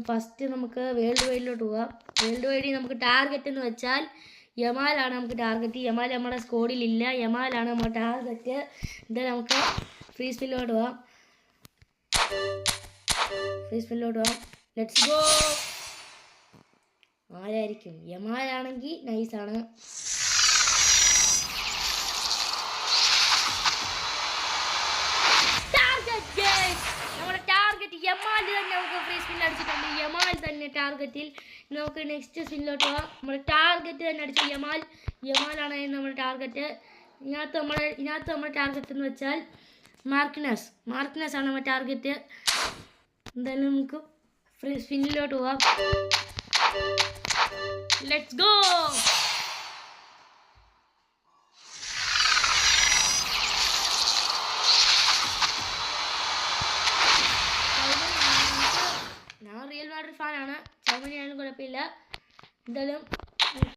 First നമുക്ക് world വൈഡിലോട്ട് പോവാം. World വൈഡിൽ നമുക്ക് ടാർഗറ്റ് എന്ന് വെച്ചാൽ യമാലാണ് നമുക്ക് ടാർഗറ്റ്. യമാൽ നമ്മുടെ സ്കോഡിലില്ല, യമാലാണ് നമ്മുടെ ടാർഗറ്റ്. എന്തായാലും നമുക്ക് ഫ്രീ സ്പിന്നിലോട്ട് പോവാം. Let's go. ആരായിരിക്കും? യമാലാണെങ്കിൽ നൈസാണ്. നമ്മുടെ ടാർഗറ്റ് യമാൽ തന്നെ നമുക്ക് ഫ്രീ സ്പിന്നിൽ അടിച്ചിട്ടുണ്ട്. യമാൽ തന്നെ ടാർഗറ്റിൽ. നമുക്ക് നെക്സ്റ്റ് സ്പിന്നിലോട്ട് പോവാം. നമ്മുടെ ടാർഗറ്റ് തന്നെ അടിച്ചു യമാലാണ് നമ്മുടെ ടാർഗറ്റ്. ഇതിനകത്ത് നമ്മുടെ ടാർഗറ്റ് എന്ന് വെച്ചാൽ മാർക്കിനസ് ആണ് നമ്മുടെ ടാർഗറ്റ്. എന്തായാലും നമുക്ക് ഫ്രീ സ്പിന്നിലോട്ട് പോവാം. Let's go. ഞാൻ റിയൽ മാഡ്രിഡ് ഫാനാണ്. ചൗമനി ആയാലും കുഴപ്പമില്ല. എന്തായാലും